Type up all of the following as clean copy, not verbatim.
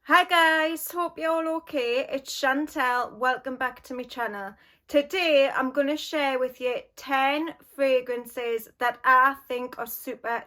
Hi guys, hope you're all okay. It's Chantel, welcome back to my channel. Today I'm going to share with you 10 fragrances that I think are super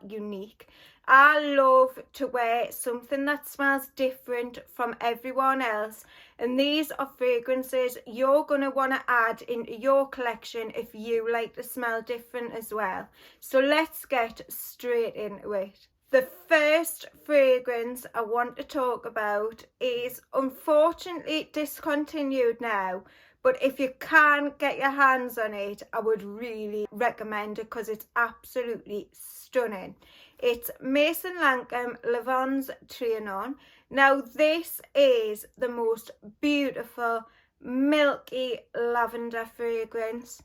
unique. I love to wear something that smells different from everyone else, and these are fragrances you're going to want to add into your collection if you like to smell different as well. So let's get straight into it. The first fragrance I want to talk about is unfortunately discontinued now, but if you can get your hands on it, I would really recommend it because it's absolutely stunning. It's Maison Lancome Lavandes Trianon. Now this is the most beautiful milky lavender fragrance.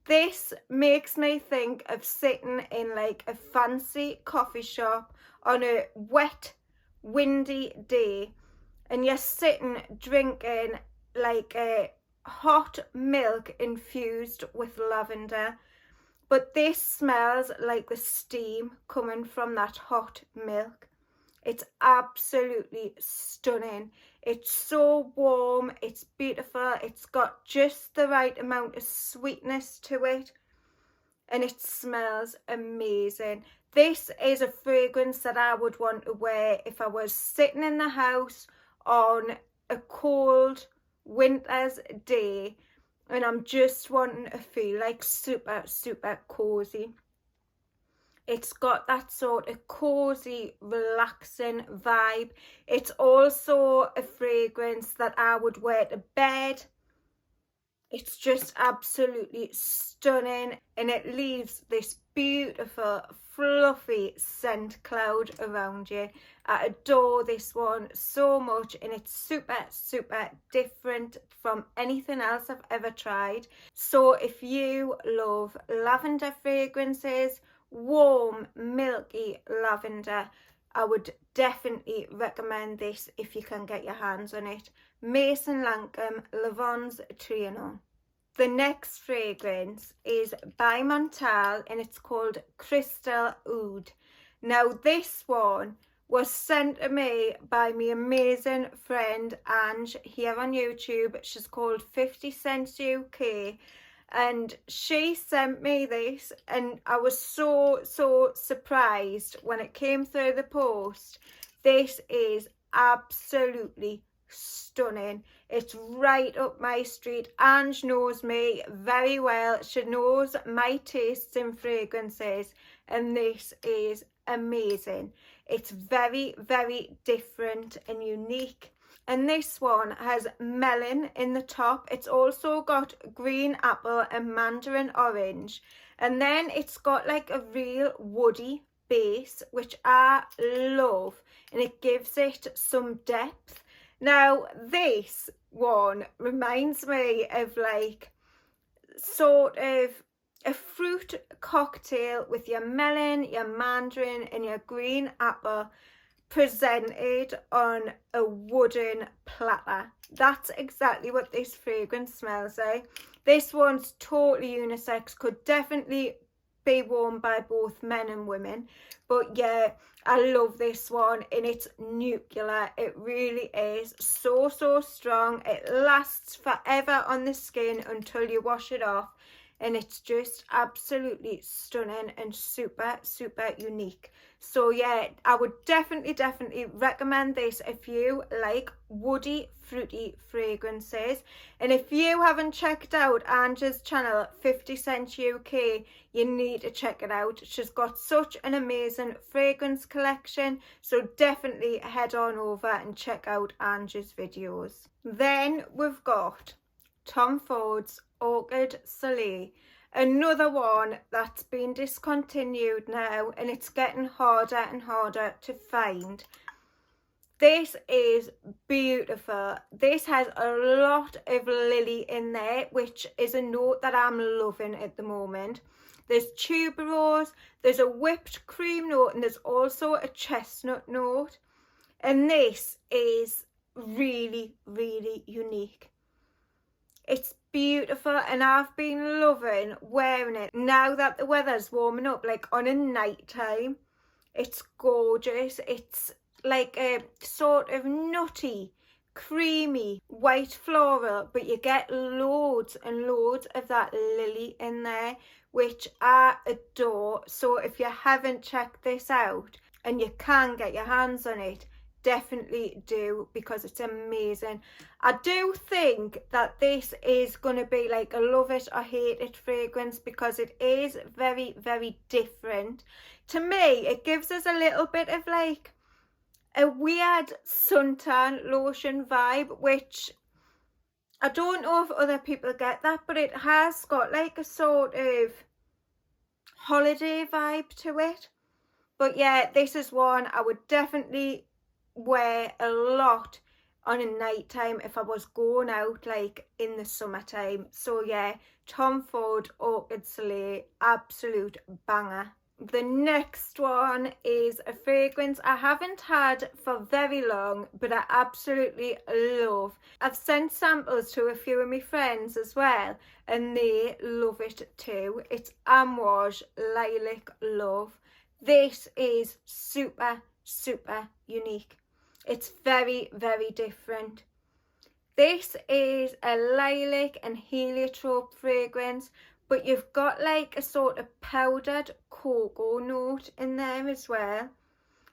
This makes me think of sitting in like a fancy coffee shop on a wet, windy day, and you're sitting drinking like a hot milk infused with lavender. But this smells like the steam coming from that hot milk. It's absolutely stunning. It's so warm, it's beautiful, it's got just the right amount of sweetness to it, and it smells amazing. This is a fragrance that I would want to wear if I was sitting in the house on a cold winter's day and I'm just wanting to feel like super cozy. It's got that sort of cozy, relaxing vibe. It's also a fragrance that I would wear to bed. It's just absolutely stunning, and it leaves this beautiful, fluffy scent cloud around you. I adore this one so much, and it's super different from anything else I've ever tried. So if you love lavender fragrances, warm milky lavender, I would definitely recommend this if you can get your hands on it. Maison Lancome Lavandes Trianon. The next fragrance is by Montale and it's called Crystal Aoud. Now this one was sent to me by my amazing friend Ange here on YouTube. She's called 50 Cents UK, and she sent me this and I was so surprised when it came through the post. This is absolutely stunning. It's right up my street. Ange knows me very well. She knows my tastes in fragrances, and this is amazing. It's very different and unique. And this one has melon in the top. It's also got green apple and mandarin orange. And then it's got like a real woody base, which I love. And it gives it some depth. Now, this one reminds me of like sort of a fruit cocktail with your melon, your mandarin and your green apple presented on a wooden platter. That's exactly what this fragrance smells like. This one's totally unisex, could definitely be worn by both men and women, but yeah, I love this one, and it's nuclear. It really is so strong. It lasts forever on the skin until you wash it off, and it's just absolutely stunning and super unique. So yeah, I would definitely recommend this if you like woody, fruity fragrances. And if you haven't checked out Ange's channel, 50 Cent UK, you need to check it out. She's got such an amazing fragrance collection, so definitely head on over and check out Ange's videos. Then we've got Tom Ford's Orchid Soleil. Another one that's been discontinued now, and it's getting harder and harder to find. This is beautiful. This has a lot of lily in there, which is a note that I'm loving at the moment. There's tuberose, there's a whipped cream note, and there's also a chestnut note. And this is really unique. It's beautiful, and I've been loving wearing it now that the weather's warming up, like on a night time. It's gorgeous. It's like a sort of nutty, creamy, white floral, but you get loads and loads of that lily in there, which I adore. So if you haven't checked this out and you can get your hands on it, definitely do, because it's amazing. I do think that this is going to be like a love it or hate it fragrance, because it is very, very different. To me, it gives us a little bit of like a weird suntan lotion vibe, which I don't know if other people get that, but it has got like a sort of holiday vibe to it. But yeah, this is one I would definitely wear a lot on a night time if I was going out like in the summertime. So yeah, Tom Ford Orchid Soleil, absolute banger. The next one is a fragrance I haven't had for very long, but I absolutely love. I've sent samples to a few of my friends as well, and they love it too. It's Amouage Lilac Love. This is super, super unique. It's very, very different. This is a lilac and heliotrope fragrance, but you've got like a sort of powdered cocoa note in there as well.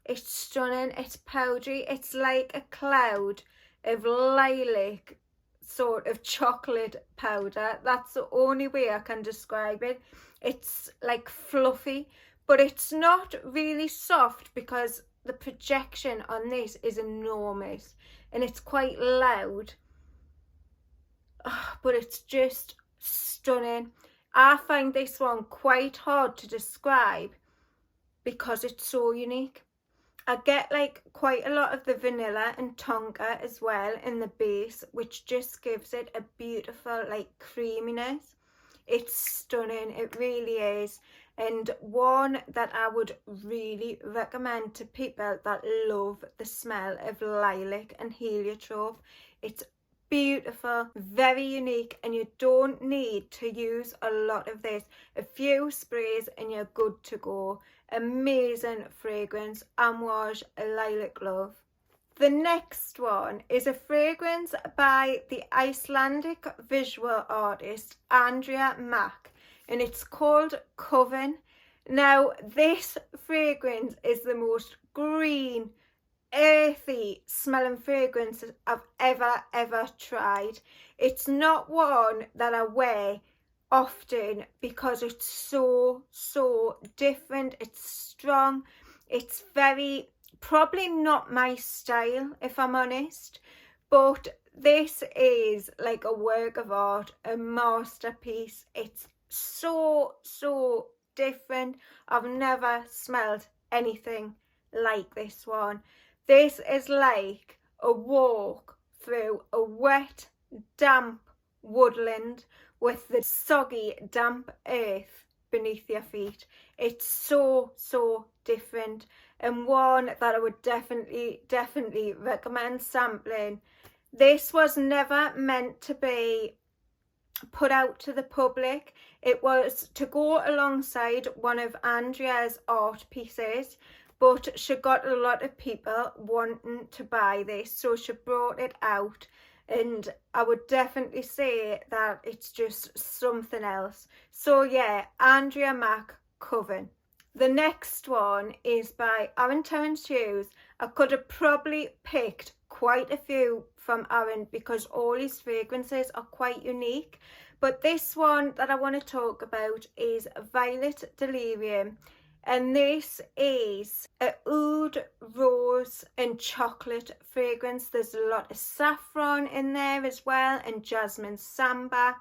It's stunning. It's powdery. It's like a cloud of lilac, sort of chocolate powder. That's the only way I can describe it. It's like fluffy, but it's not really soft, because the projection on this is enormous and it's quite loud. But it's just stunning. I find this one quite hard to describe because it's so unique. I get like quite a lot of the vanilla and tonka as well in the base, which just gives it a beautiful like creaminess. It's stunning, it really is, and one that I would really recommend to people that love the smell of lilac and heliotrope. It's beautiful, very unique, and you don't need to use a lot of this. A few sprays and you're good to go. Amazing fragrance, Amouage Lilac Love. The next one is a fragrance by the Icelandic visual artist Andrea Mack, and it's called Coven. Now this fragrance is the most green, earthy smelling fragrance I've ever tried. It's not one that I wear often because it's so different. It's strong, it's very, probably not my style if I'm honest, but this is like a work of art, a masterpiece. It's so different. I've never smelled anything like this one. This is like a walk through a wet, damp woodland with the soggy, damp earth beneath your feet. It's so different, and one that I would definitely recommend sampling. This was never meant to be put out to the public. It was to go alongside one of Andrea's art pieces, but she got a lot of people wanting to buy this, so she brought it out, and I would definitely say that it's just something else. So yeah, Andrea Mack, Coven. The next one is by Terence Hughes. I could have probably picked quite a few from Aaron because all his fragrances are quite unique, but this one that I want to talk about is Violet Delirium. And this is a oud, rose and chocolate fragrance. There's a lot of saffron in there as well, and jasmine samba.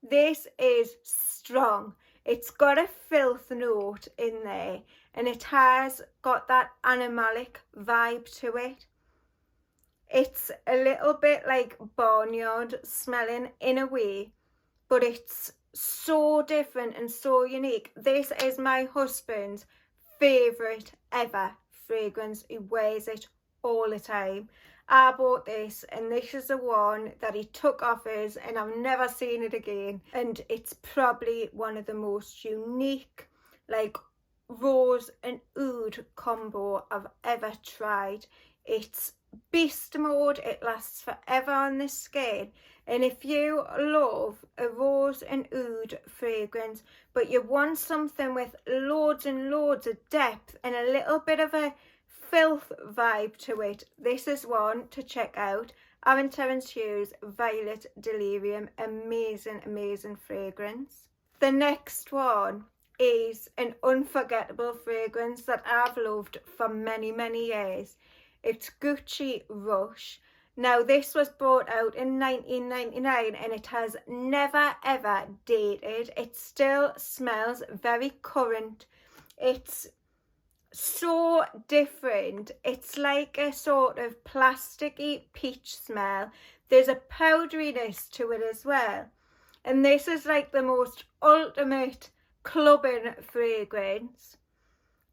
This is strong. It's got a filth note in there, and it has got that animalic vibe to it. It's a little bit like barnyard smelling in a way, but it's so different and so unique. This is my husband's favourite ever fragrance. He wears it all the time. I bought this, and this is the one that he took off us, and I've never seen it again. And it's probably one of the most unique, like rose and oud combo I've ever tried. It's beast mode, it lasts forever on the skin. And if you love a rose and oud fragrance, but you want something with loads and loads of depth and a little bit of a filth vibe to it, this is one to check out. Terence Hughes Violet Delirium, amazing, amazing fragrance. The next one is an unforgettable fragrance that I've loved for many, many years. It's Gucci Rush. Now this was brought out in 1999 and it has never ever dated. It still smells very current. It's so different. It's like a sort of plasticky peach smell. There's a powderiness to it as well. And this is like the most ultimate clubbing fragrance.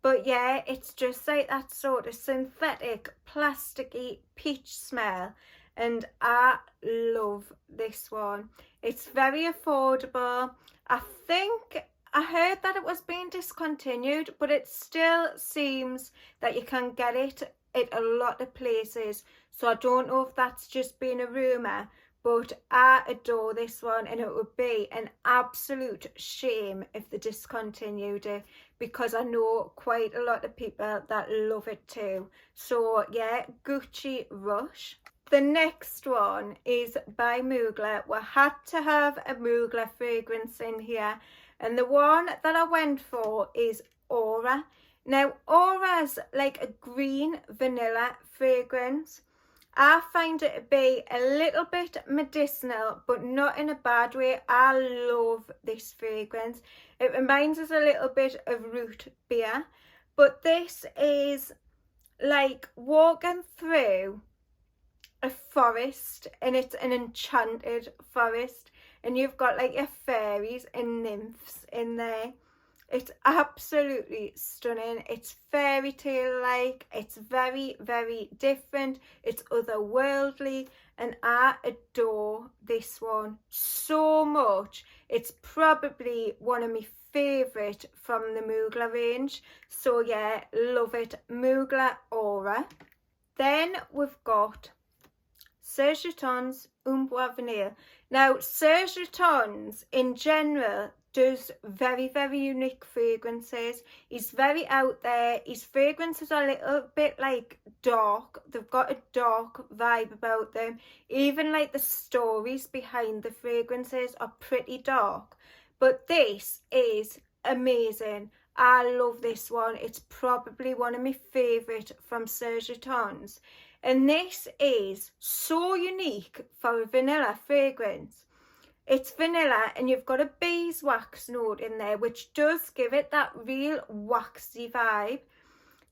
But yeah, it's just like that sort of synthetic, plasticky peach smell. And I love this one. It's very affordable. I think I heard that it was being discontinued, but it still seems that you can get it at a lot of places. So I don't know if that's just been a rumour, but I adore this one, and it would be an absolute shame if they discontinued it, because I know quite a lot of people that love it too. So yeah, Gucci Rush. The next one is by Mugler. We had to have a Mugler fragrance in here, and the one that I went for is Aura. Now Aura's like a green vanilla fragrance. I find it to be a little bit medicinal, but not in a bad way. I love this fragrance. It reminds us a little bit of root beer, but this is like walking through a forest, and it's an enchanted forest, and you've got like your fairies and nymphs in there. It's absolutely stunning. It's fairy tale like. It's very, very different. It's otherworldly, and I adore this one so much. It's probably one of my favourite from the Moogler range. So yeah, love it. Moogler Aura. Then we've got Serge Vanille. Now Serge in general does very, very unique fragrances. He's very out there. His fragrances are a little bit like dark. They've got a dark vibe about them. Even like the stories behind the fragrances are pretty dark. But this is amazing. I love this one. It's probably one of my favourite from Serge. And this is so unique for a vanilla fragrance. It's vanilla, and you've got a beeswax note in there, which does give it that real waxy vibe.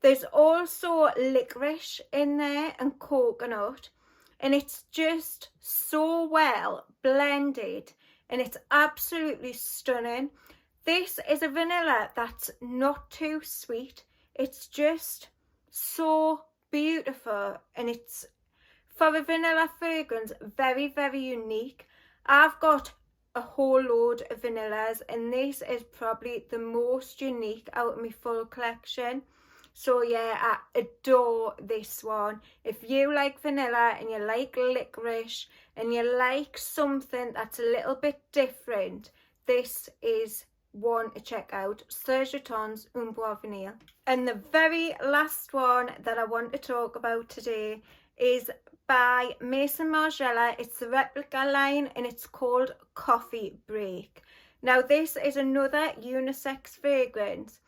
There's also licorice in there and coconut, and it's just so well blended, and it's absolutely stunning. This is a vanilla that's not too sweet. It's just so beautiful, and it's, for a vanilla fragrance, very, very unique. I've got a whole load of vanillas, and this is probably the most unique out of my full collection. So yeah, I adore this one. If you like vanilla and you like licorice and you like something that's a little bit different, this is one to check out. Serge Vanille. And the very last one that I want to talk about today is by Maison Margiela. It's the Replica line, and it's called Coffee Break. Now this is another unisex fragrance,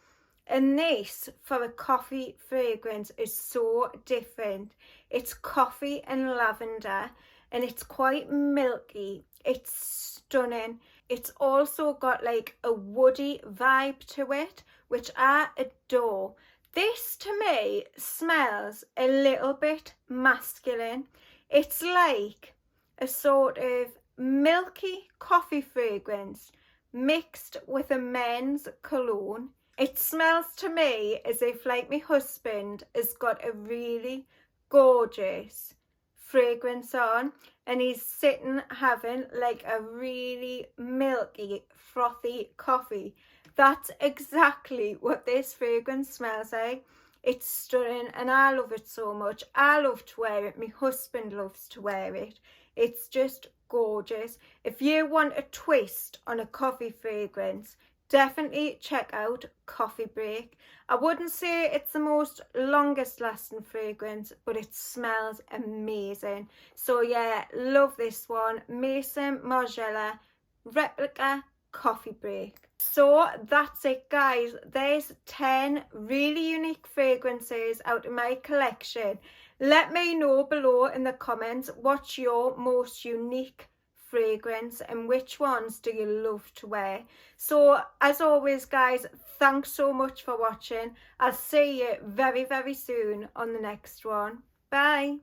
and this for a coffee fragrance is so different. It's coffee and lavender, and it's quite milky. It's stunning. It's also got like a woody vibe to it, which I adore. This to me smells a little bit masculine. It's like a sort of milky coffee fragrance mixed with a men's cologne. It smells to me as if like my husband has got a really gorgeous fragrance on, and he's sitting having like a really milky frothy coffee, That's exactly what this fragrance smells like. It's stunning and I love it so much. I love to wear it. My husband loves to wear it. It's just gorgeous. If you want a twist on a coffee fragrance, definitely check out Coffee Break. I wouldn't say it's the most longest lasting fragrance, but it smells amazing. So yeah, love this one. Maison, Margiela, Replica, Coffee Break. So that's it guys, there's 10 really unique fragrances out of my collection. Let me know below in the comments what's your most unique fragrance and which ones do you love to wear. So as always guys, thanks so much for watching. I'll see you very soon on the next one. Bye.